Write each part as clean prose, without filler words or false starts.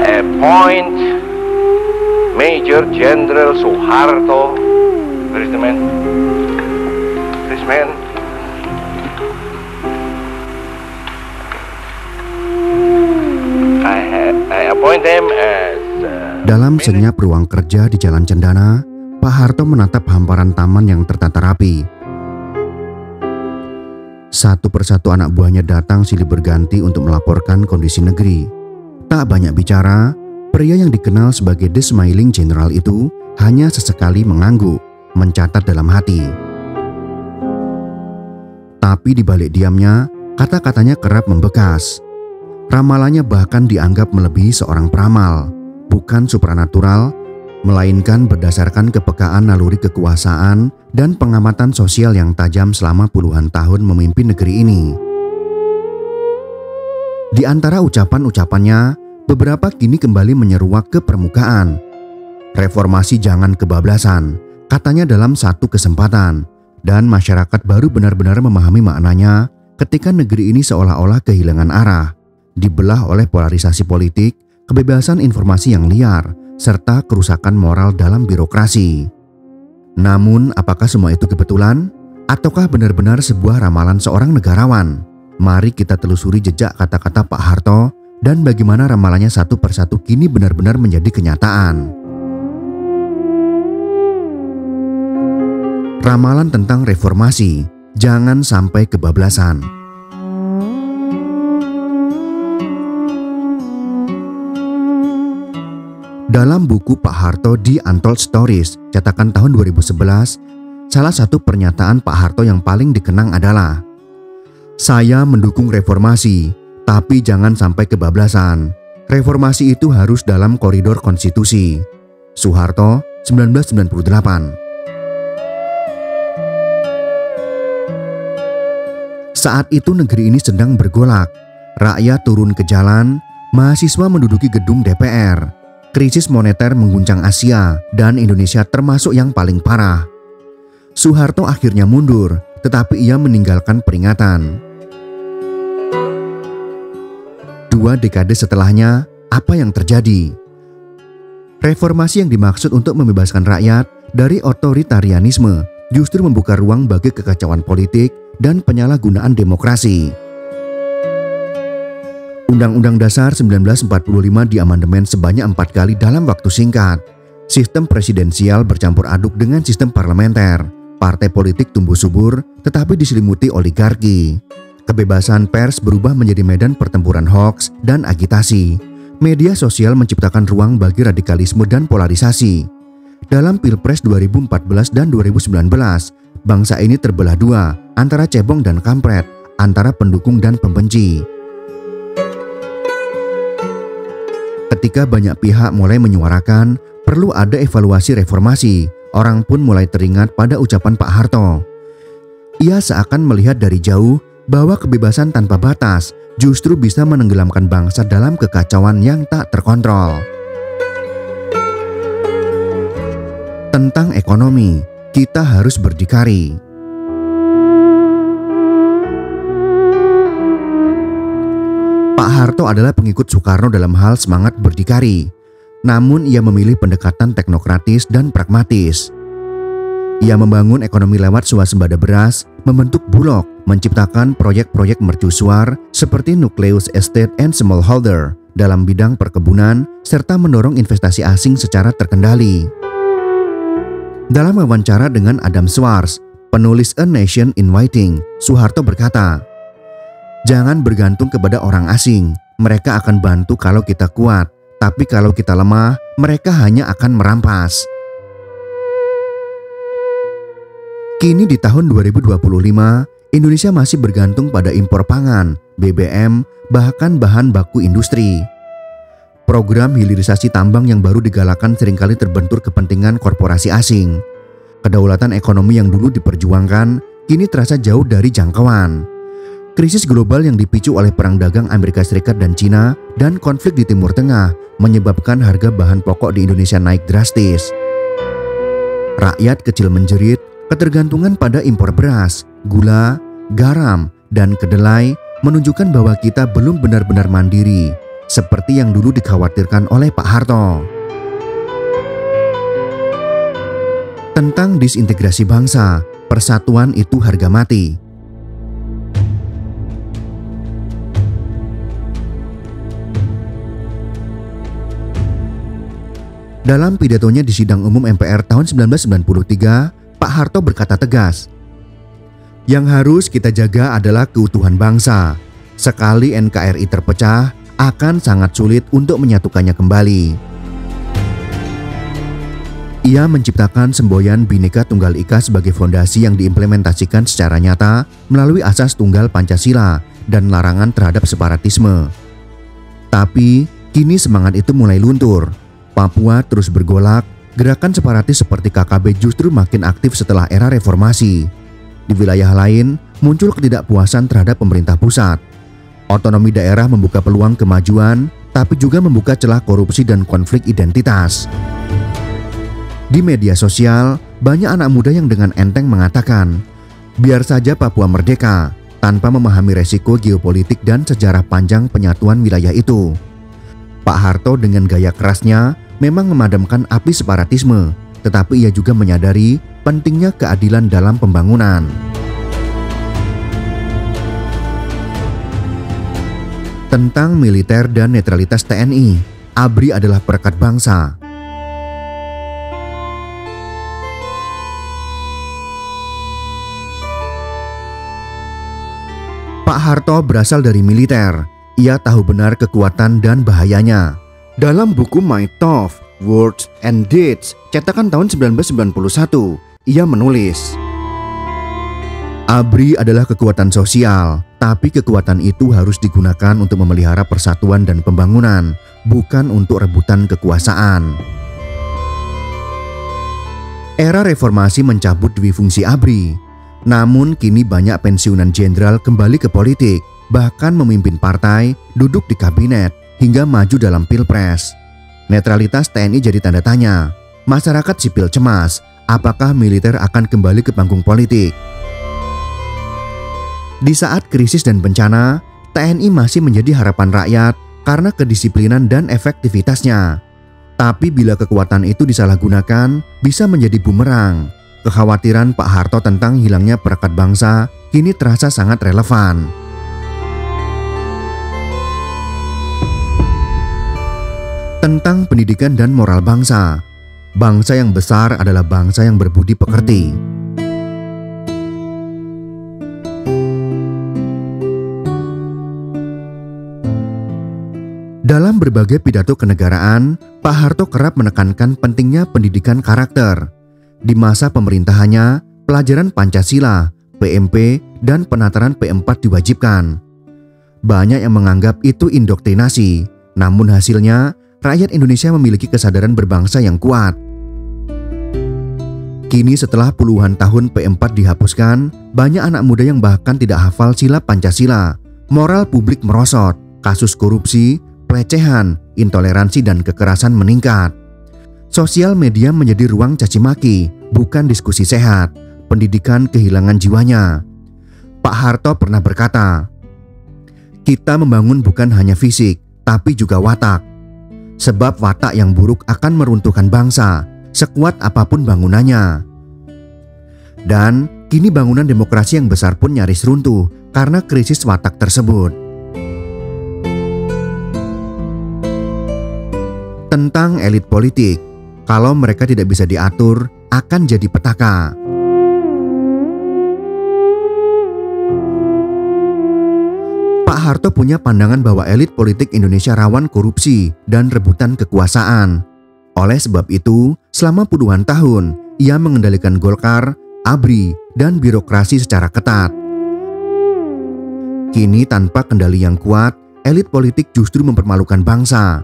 appoint Major General Suharto. Where is the man? This man. I appoint them as Dalam senyap ruang kerja di Jalan Cendana, Pak Harto menatap hamparan taman yang tertata rapi. Satu persatu anak buahnya datang silih berganti untuk melaporkan kondisi negeri. Tak banyak bicara, pria yang dikenal sebagai The Smiling General itu hanya sesekali mengangguk, mencatat dalam hati. Tapi di balik diamnya, kata-katanya kerap membekas. Ramalannya bahkan dianggap melebihi seorang peramal, bukan supranatural, melainkan berdasarkan kepekaan naluri kekuasaan dan pengamatan sosial yang tajam selama puluhan tahun memimpin negeri ini. Di antara ucapan-ucapannya, beberapa kini kembali menyeruak ke permukaan. Reformasi jangan kebablasan, katanya dalam satu kesempatan, dan masyarakat baru benar-benar memahami maknanya ketika negeri ini seolah-olah kehilangan arah, dibelah oleh polarisasi politik, kebebasan informasi yang liar, serta kerusakan moral dalam birokrasi. Namun, apakah semua itu kebetulan? Ataukah benar-benar sebuah ramalan seorang negarawan? Mari kita telusuri jejak kata-kata Pak Harto dan bagaimana ramalannya satu persatu kini benar-benar menjadi kenyataan. Ramalan tentang reformasi, jangan sampai kebablasan. Dalam buku Pak Harto The Untold Stories, cetakan tahun 2011, salah satu pernyataan Pak Harto yang paling dikenang adalah, "Saya mendukung reformasi, tapi jangan sampai kebablasan. Reformasi itu harus dalam koridor konstitusi." Soeharto, 1998. Saat itu negeri ini sedang bergolak. Rakyat turun ke jalan, mahasiswa menduduki gedung DPR. Krisis moneter mengguncang Asia dan Indonesia termasuk yang paling parah. Soeharto akhirnya mundur, tetapi ia meninggalkan peringatan. 2 dekade setelahnya, apa yang terjadi? Reformasi yang dimaksud untuk membebaskan rakyat dari otoritarianisme justru membuka ruang bagi kekacauan politik dan penyalahgunaan demokrasi. Undang-Undang Dasar 1945 diamandemen sebanyak 4 kali dalam waktu singkat. Sistem presidensial bercampur aduk dengan sistem parlementer. Partai politik tumbuh subur tetapi diselimuti oligarki. Kebebasan pers berubah menjadi medan pertempuran hoaks dan agitasi. Media sosial menciptakan ruang bagi radikalisme dan polarisasi. Dalam Pilpres 2014 dan 2019, bangsa ini terbelah dua, antara cebong dan kampret, antara pendukung dan pembenci. Ketika banyak pihak mulai menyuarakan perlu ada evaluasi reformasi, orang pun mulai teringat pada ucapan Pak Harto. Ia seakan melihat dari jauh bahwa kebebasan tanpa batas justru bisa menenggelamkan bangsa dalam kekacauan yang tak terkontrol. Tentang ekonomi, kita harus berdikari. Pak Harto adalah pengikut Soekarno dalam hal semangat berdikari. Namun ia memilih pendekatan teknokratis dan pragmatis. Ia membangun ekonomi lewat swasembada beras, membentuk Bulog, menciptakan proyek-proyek mercusuar seperti Nucleus Estate and Smallholder dalam bidang perkebunan, serta mendorong investasi asing secara terkendali. Dalam wawancara dengan Adam Schwartz, penulis A Nation in Waiting, Soeharto berkata, "Jangan bergantung kepada orang asing, mereka akan bantu kalau kita kuat, tapi kalau kita lemah, mereka hanya akan merampas." Kini di tahun 2025, Indonesia masih bergantung pada impor pangan, BBM, bahkan bahan baku industri. Program hilirisasi tambang yang baru digalakan seringkali terbentur kepentingan korporasi asing. Kedaulatan ekonomi yang dulu diperjuangkan, kini terasa jauh dari jangkauan. Krisis global yang dipicu oleh perang dagang Amerika Serikat dan Cina dan konflik di Timur Tengah menyebabkan harga bahan pokok di Indonesia naik drastis. Rakyat kecil menjerit, ketergantungan pada impor beras, gula, garam, dan kedelai menunjukkan bahwa kita belum benar-benar mandiri. seperti yang dulu dikhawatirkan oleh Pak Harto. Tentang disintegrasi bangsa, persatuan itu harga mati. Dalam pidatonya di sidang umum MPR tahun 1993, Pak Harto berkata tegas, "Yang harus kita jaga adalah keutuhan bangsa. Sekali NKRI terpecah, akan sangat sulit untuk menyatukannya kembali." Ia menciptakan semboyan Bhinneka Tunggal Ika sebagai fondasi yang diimplementasikan secara nyata melalui asas tunggal Pancasila dan larangan terhadap separatisme. Tapi, kini semangat itu mulai luntur. Papua terus bergolak, gerakan separatis seperti KKB justru makin aktif setelah era reformasi. Di wilayah lain, muncul ketidakpuasan terhadap pemerintah pusat. Otonomi daerah membuka peluang kemajuan, tapi juga membuka celah korupsi dan konflik identitas. Di media sosial, banyak anak muda yang dengan enteng mengatakan, "Biar saja Papua merdeka," tanpa memahami resiko geopolitik dan sejarah panjang penyatuan wilayah itu. Pak Harto dengan gaya kerasnya memang memadamkan api separatisme, tetapi ia juga menyadari pentingnya keadilan dalam pembangunan. Tentang militer dan netralitas TNI, ABRI adalah perekat bangsa. Pak Harto berasal dari militer. Ia tahu benar kekuatan dan bahayanya. Dalam buku My Thoughts, Words and Deeds, cetakan tahun 1991, ia menulis, "ABRI adalah kekuatan sosial, tapi kekuatan itu harus digunakan untuk memelihara persatuan dan pembangunan, bukan untuk rebutan kekuasaan." Era reformasi mencabut dwi-fungsi ABRI. Namun kini banyak pensiunan jenderal kembali ke politik, bahkan memimpin partai, duduk di kabinet, hingga maju dalam pilpres. Netralitas TNI jadi tanda tanya. Masyarakat sipil cemas, apakah militer akan kembali ke panggung politik? Di saat krisis dan bencana, TNI masih menjadi harapan rakyat karena kedisiplinan dan efektivitasnya. Tapi bila kekuatan itu disalahgunakan, bisa menjadi bumerang. Kekhawatiran Pak Harto tentang hilangnya perekat bangsa kini terasa sangat relevan. Tentang pendidikan dan moral bangsa, bangsa yang besar adalah bangsa yang berbudi pekerti. Dalam berbagai pidato kenegaraan, Pak Harto kerap menekankan pentingnya pendidikan karakter. Di masa pemerintahannya, pelajaran Pancasila, PMP, dan penataran P4 diwajibkan. Banyak yang menganggap itu indoktrinasi, namun hasilnya rakyat Indonesia memiliki kesadaran berbangsa yang kuat. Kini setelah puluhan tahun P4 dihapuskan, banyak anak muda yang bahkan tidak hafal sila Pancasila. Moral publik merosot, kasus korupsi, pelecehan, intoleransi, dan kekerasan meningkat. Sosial media menjadi ruang caci maki, bukan diskusi sehat. Pendidikan kehilangan jiwanya. Pak Harto pernah berkata, "Kita membangun bukan hanya fisik, tapi juga watak. Sebab watak yang buruk akan meruntuhkan bangsa, sekuat apapun bangunannya." Dan kini bangunan demokrasi yang besar pun nyaris runtuh karena krisis watak tersebut. Tentang elit politik, kalau mereka tidak bisa diatur, akan jadi petaka. Pak Harto punya pandangan bahwa elit politik Indonesia rawan korupsi dan rebutan kekuasaan. Oleh sebab itu, selama puluhan tahun, ia mengendalikan Golkar, ABRI, dan birokrasi secara ketat. Kini tanpa kendali yang kuat, elit politik justru mempermalukan bangsa.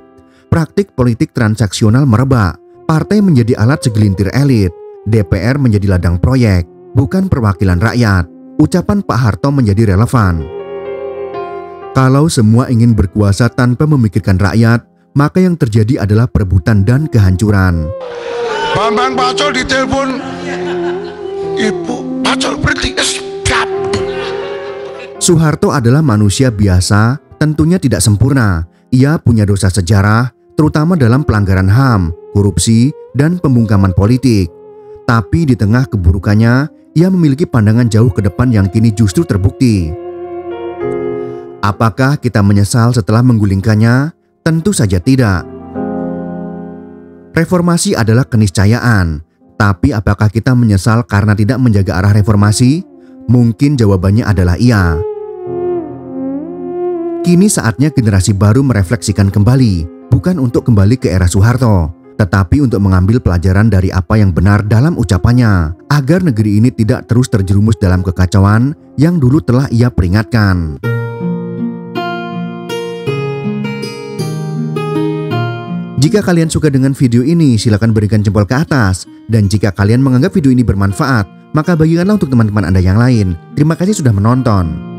Praktik politik transaksional merebak. Partai menjadi alat segelintir elit, DPR menjadi ladang proyek, bukan perwakilan rakyat. Ucapan Pak Harto menjadi relevan. Kalau semua ingin berkuasa tanpa memikirkan rakyat, maka yang terjadi adalah perebutan dan kehancuran. Bambang Pacul ditelepon, "Ibu Pacul berhenti." Soeharto adalah manusia biasa, tentunya tidak sempurna. Ia punya dosa sejarah, terutama dalam pelanggaran HAM, korupsi, dan pembungkaman politik. Tapi di tengah keburukannya, ia memiliki pandangan jauh ke depan yang kini justru terbukti. Apakah kita menyesal setelah menggulingkannya? Tentu saja tidak. Reformasi adalah keniscayaan, tapi apakah kita menyesal karena tidak menjaga arah reformasi? Mungkin jawabannya adalah iya. Kini saatnya generasi baru merefleksikan kembali, bukan untuk kembali ke era Soeharto, tetapi untuk mengambil pelajaran dari apa yang benar dalam ucapannya, agar negeri ini tidak terus terjerumus dalam kekacauan yang dulu telah ia peringatkan. Jika kalian suka dengan video ini, silakan berikan jempol ke atas. Dan jika kalian menganggap video ini bermanfaat, maka bagikanlah untuk teman-teman Anda yang lain. Terima kasih sudah menonton.